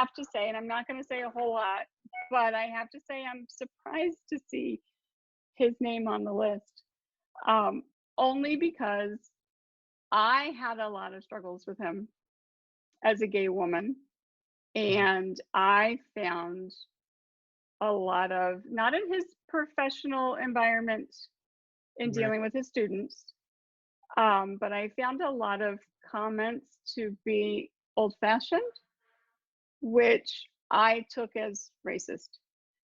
have to say, and I'm not going to say a whole lot, but I have to say I'm surprised to see his name on the list. Um, Only because I had a lot of struggles with him as a gay woman, Mhm. and I found a lot of, not in his professional environment in Right. dealing with his students, but I found a lot of comments to be old fashioned, which I took as racist.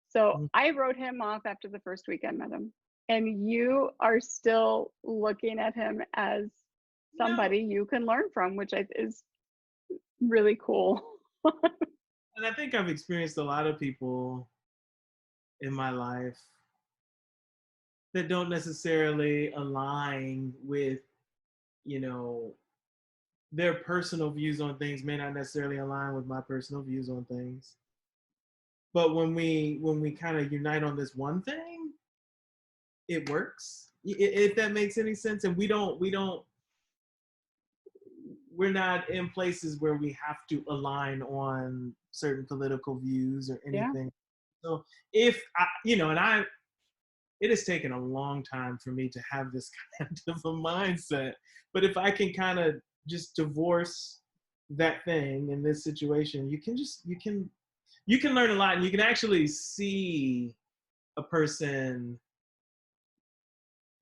So Mm. I wrote him off after the first week I met him. And you are still looking at him as No, somebody you can learn from, which is really cool. and I think I've experienced a lot of people in my life that don't necessarily align with, you know, their personal views on things may not necessarily align with my personal views on things. But when we kind of unite on this one thing, it works. If that makes any sense. And we're not in places where we have to align on certain political views or Yeah. anything. So if I, and it has taken a long time for me to have this kind of a mindset. But if I can kind of just divorce that thing in this situation, you can learn a lot, and you can actually see a person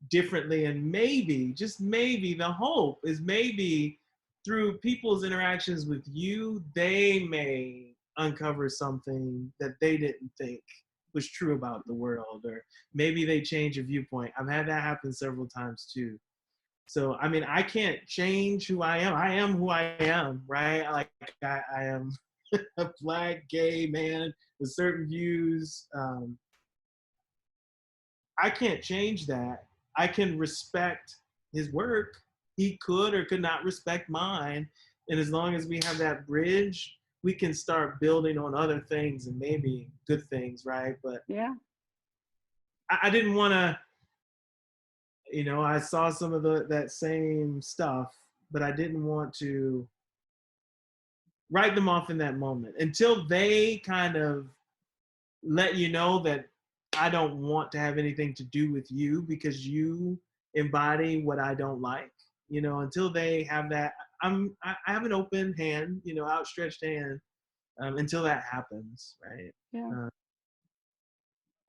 differently, and maybe, just maybe, the hope is maybe through people's interactions with you, they may uncover something that they didn't think was true about the world, or maybe they change a viewpoint. I've had that happen several times too. So I mean, I can't change who I am. I am who I am, right? Like, I am a black gay man with certain views. I can't change that. I can respect his work. He could or could not respect mine. And as long as we have that bridge, we can start building on other things and maybe good things, right? But Yeah. I didn't want to, I saw some of that same stuff, but I didn't want to write them off in that moment until they kind of let you know that I don't want to have anything to do with you because you embody what I don't like. Until they have that, I have an open hand, outstretched hand, until that happens, right? Yeah. Uh,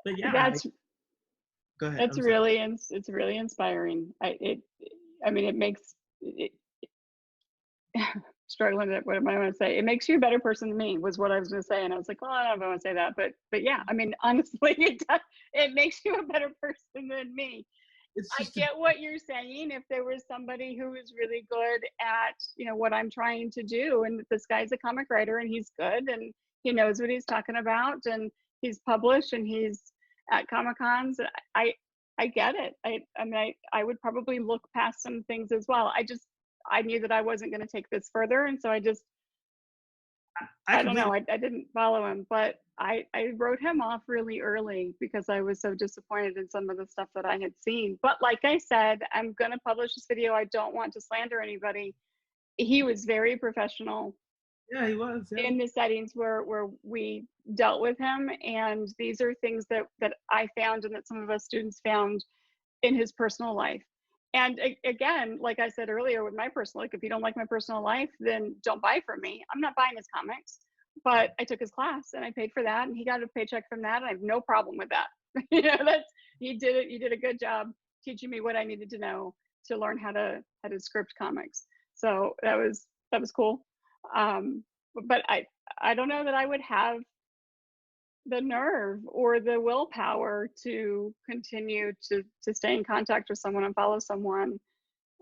but yeah, That's go ahead. it's I'm sorry. really it's really inspiring. I mean it makes it, struggling to what am I going to say? It makes you a better person than me was what I was going to say, and I was like, well, I don't know if I want to say that, but yeah, I mean, honestly, it does. It makes you a better person than me. It's I just a, get what you're saying. If there was somebody who is really good at, what I'm trying to do, and this guy's a comic writer and he's good and he knows what he's talking about and he's published and he's at Comic Cons, I I get it. I mean, I would probably look past some things as well. I knew that I wasn't going to take this further, and so I I don't know. completely. I didn't follow him, but I wrote him off really early because I was so disappointed in some of the stuff that I had seen. But like I said, I'm going to publish this video. I don't want to slander anybody. He was very professional Yeah, he was. Yeah. in the settings where we dealt with him, and these are things that I found and that some of us students found in his personal life. And again, like I said earlier with my personal, like if you don't like my personal life, then don't buy from me. I'm not buying his comics, but I took his class and I paid for that, and he got a paycheck from that, and I have no problem with that. That's you did it. You did a good job teaching me what I needed to know to learn how to script comics. So that was cool. Um, but I don't know that I would have the nerve or the willpower to continue to stay in contact with someone and follow someone,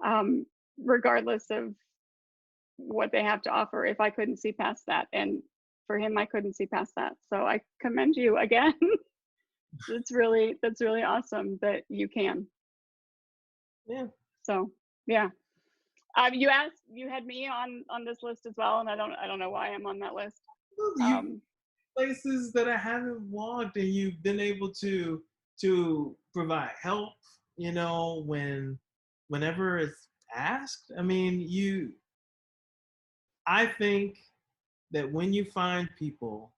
um, regardless of what they have to offer, if I couldn't see past that. And for him, I couldn't see past that. So I commend you again. That's really awesome that you can. Yeah. So yeah. You had me on this list as well, and I don't know why I'm on that list. Well, you Um, places that I haven't walked, and you've been able to provide help. Whenever it's asked. I mean, I think that when you find people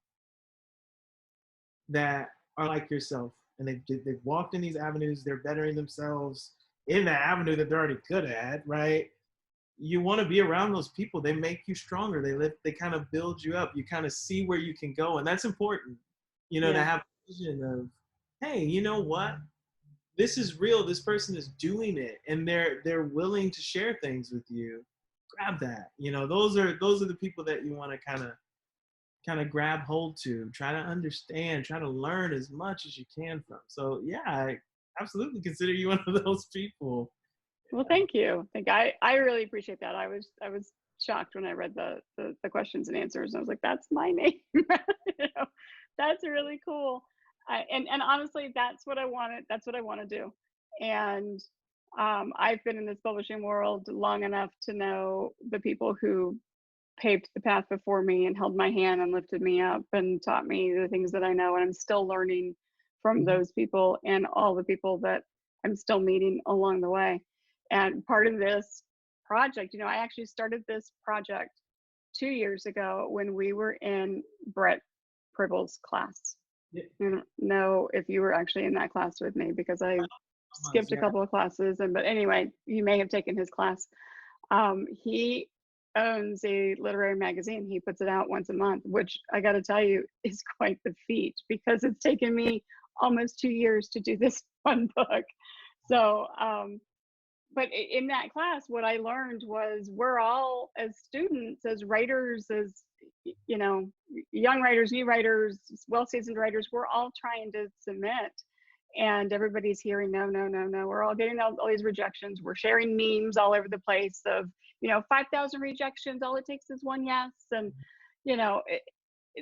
that are like yourself and they've walked in these avenues, they're bettering themselves in the avenue that they're already good at, right? You want to be around those people. They make you stronger. They kind of build you up. You kind of see where you can go. And that's important, to Yeah. have a vision of, hey, you know what? This is real. This person is doing it and they're willing to share things with you. Grab that. Those are the people that you want to kind of grab hold to, try to understand, try to learn as much as you can from. So yeah, I absolutely consider you one of those people. Well, thank you. I really appreciate that. I was shocked when I read the questions and answers. I was like, that's my name. You know, that's really cool. And honestly, that's what I wanted. That's what I want to do. And I've been in this publishing world long enough to know the people who paved the path before me and held my hand and lifted me up and taught me the things that I know. And I'm still learning from Mhm. those people and all the people that I'm still meeting along the way. And part of this project, I actually started this project 2 years ago when we were in Brett Pribble's class. Yeah. I don't know if you were actually in that class with me because I skipped a Yeah. couple of classes. But anyway, you may have taken his class. He owns a literary magazine. He puts it out once a month, which I got to tell you is quite the feat because it's taken me almost 2 years to do this one book. So, but in that class, what I learned was we're all, as students, as writers, as you know, young writers, new writers, well-seasoned writers, we're all trying to submit, and everybody's hearing no, no, no, no. We're all getting all these rejections. We're sharing memes all over the place of 5,000 rejections. All it takes is one yes, and you know it,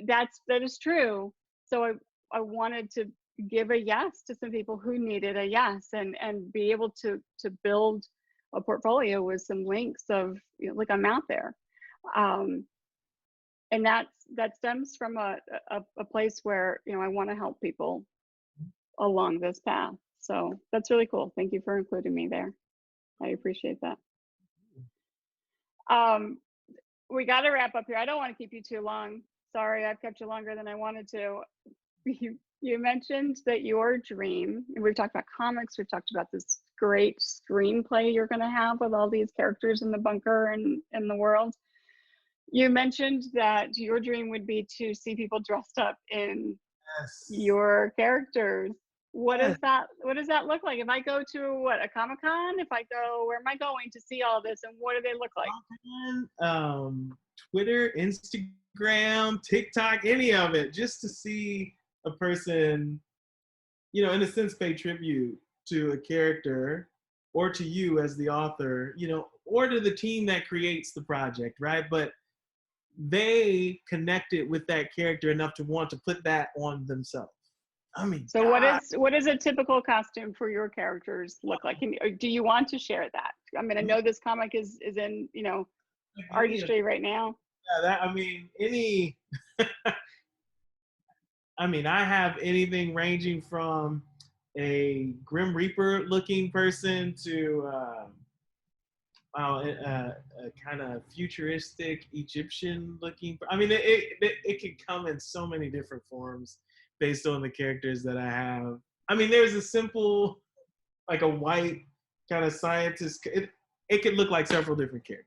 that is true. So I wanted to give a yes to some people who needed a yes, and be able to build a portfolio with some links of like I'm out there. um, and that stems from a place where I want to help people along this path. So that's really cool. Thank you for including me there. I appreciate that. um, we got to wrap up here. I don't want to keep you too long. Sorry, I've kept you longer than I wanted to. You mentioned that your dream, and we've talked about comics, we've talked about this great screenplay you're going to have with all these characters in the bunker and in the world. You mentioned that your dream would be to see people dressed up in Yes. your characters. What Yes. does that look like? If I go to a Comic-Con, if I go, where am I going to see all this, and what do they look like? Twitter, Instagram, TikTok, any of it, just to see a person, in a sense, pay tribute to a character or to you as the author, or to the team that creates the project, right? But they connected with that character enough to want to put that on themselves. I mean, So God. what does a typical costume for your characters look like? Do you want to share that? I mean, I know this comic is in artistry right now. Yeah, I have anything ranging from a Grim Reaper looking person to a kind of futuristic Egyptian looking. I mean, it could come in so many different forms based on the characters that I have. I mean, there's a simple, like a white kind of scientist. It could look like several different characters.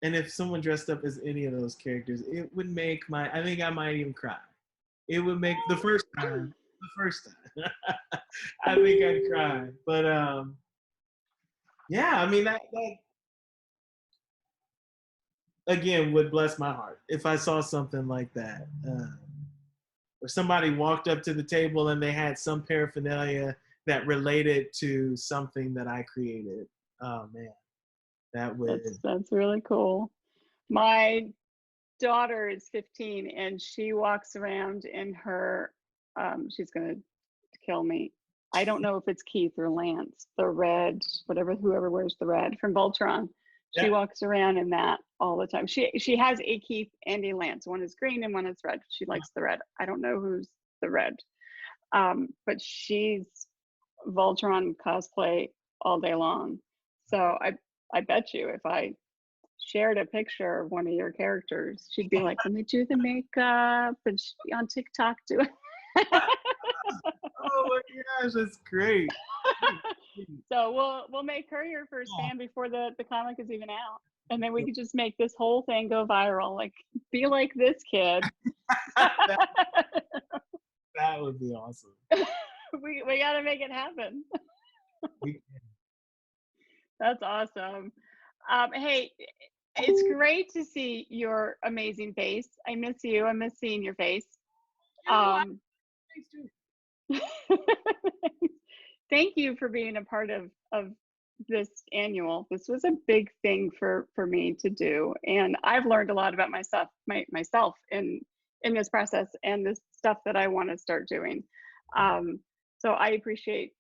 And if someone dressed up as any of those characters, it would make I think I might even cry. It would make the first time. I think I'd cry. But yeah, I mean that again would bless my heart if I saw something like that. Or somebody walked up to the table and they had some paraphernalia that related to something that I created. Oh man, that would. That's really cool. My daughter is 15 and she walks around in her she's gonna kill me. I don't know if it's Keith or Lance, the red, whoever wears the red from Voltron. She Yeah. walks around in that all the time. She has a Keith and a Lance. One is green and one is red. She likes the red. I don't know who's the red. But she's Voltron cosplay all day long. So I bet you if I shared a picture of one of your characters, she'd be like, "Let me do the makeup," and she'd be on TikTok doing. Oh my gosh, that's great. So we'll make her your first Yeah. fan before the comic is even out, and then we could just make this whole thing go viral. Like, be like this kid. that, that would be awesome. We got to make it happen. We, That's awesome. Hey, it's great to see your amazing face. I miss you. I miss seeing your face. you know what? Um, Thanks, too. thank you for being a part of this annual. This was a big thing for me to do, and I've learned a lot about myself in this process and this stuff that I want to start doing. So I appreciate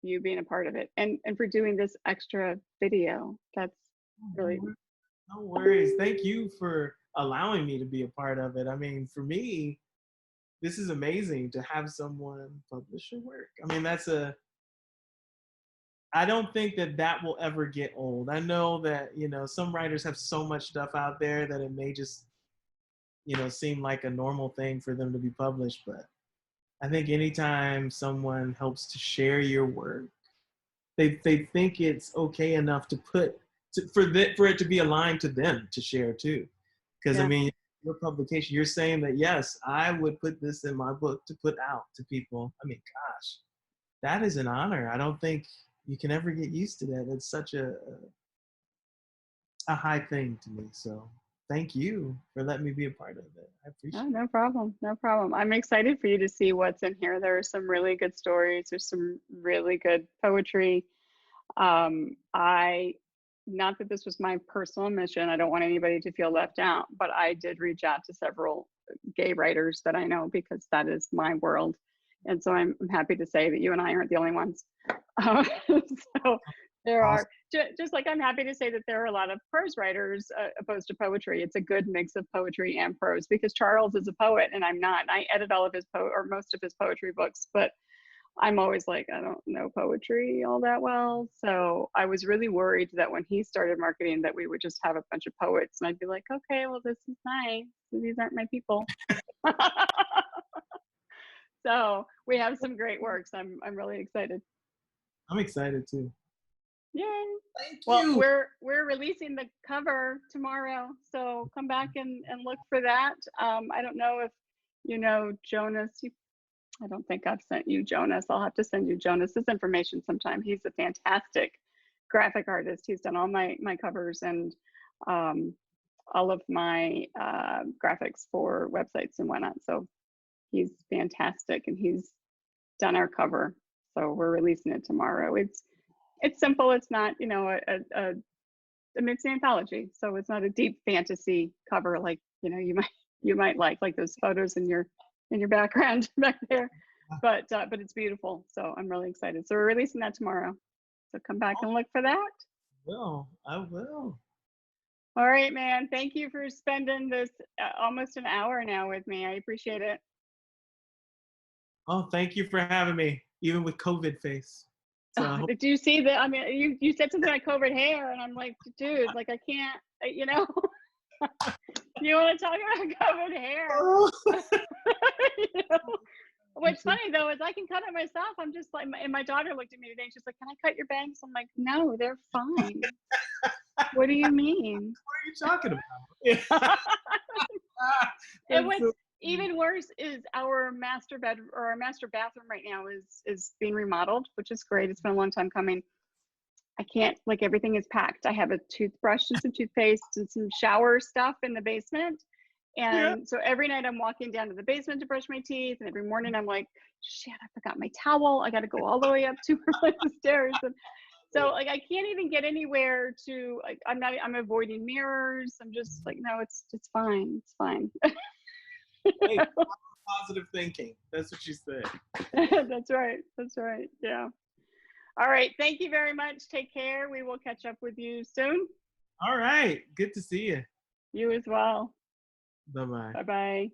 you being a part of it, and for doing this extra video. That's really No worries. Thank you for allowing me to be a part of it. I mean, for me, this is amazing to have someone publish your work. I mean, I don't think that will ever get old. I know that, some writers have so much stuff out there that it may just, seem like a normal thing for them to be published. But I think anytime someone helps to share your work, they think it's okay enough to for it to be aligned to them to share too. Because I yeah. mean, your publication, you're saying that yes, I would put this in my book to put out to people. I mean, gosh, that is an honor. I don't think you can ever get used to that. It's such a high thing to me. So thank you for letting me be a part of it. I appreciate Oh, it. no problem. No problem. I'm excited for you to see what's in here. There are some really good stories. There's some really good poetry. I, not that this was my personal mission, I don't want anybody to feel left out, but I did reach out to several gay writers that I know because that is my world. And so I'm happy to say that you and I aren't the only ones. So there Awesome. are, just like I'm happy to say that there are a lot of prose writers opposed to poetry. It's a good mix of poetry and prose because Charles is a poet and I'm not. I edit all of his or most of his poetry books, but I'm always like, I don't know poetry all that well. So I was really worried that when he started marketing that we would just have a bunch of poets and I'd be like, okay, well, this is nice. These aren't my people. So we have some great works. I'm really excited. I'm excited too. Yay. Thank Well, you. we're releasing the cover tomorrow. So come back and look for that. I don't know if you know Jonas. I don't think I've sent you Jonas. I'll have to send you Jonas's information sometime. He's a fantastic graphic artist. He's done all my covers and all of my graphics for websites and whatnot. So he's fantastic, and he's done our cover. So we're releasing it tomorrow. It's simple. It's not, I mean, it's an anthology, so it's not a deep fantasy cover like you might like those photos in your background back there, but it's beautiful. So I'm really excited. So we're releasing that tomorrow. So come back and look for that. I will. All right, man. Thank you for spending this almost an hour now with me. I appreciate it. Oh, thank you for having me, even with COVID face. So Did you see that? I mean, you said something like COVID hair, and I'm like, dude, like I can't, You want to talk about COVID hair? What's funny though is I can cut it myself. I'm just like, and my daughter looked at me today. She's like, "Can I cut your bangs?" I'm like, "No, they're fine." What do you mean? What are you talking about? And what's even worse is our master bathroom right now is being remodeled, which is great. It's been a long time coming. I can't, like, everything is packed. I have a toothbrush and some toothpaste and some shower stuff in the basement. And so every night I'm walking down to the basement to brush my teeth. And every morning I'm like, shit, I forgot my towel. I got to go all the way up to the stairs. And so like, I can't even get anywhere to, like, I'm avoiding mirrors. I'm just like, no, it's fine. It's fine. Hey, positive thinking. That's what you said. That's right. That's right. Yeah. All right. Thank you very much. Take care. We will catch up with you soon. All right. Good to see you. You as well. Bye-bye. Bye-bye.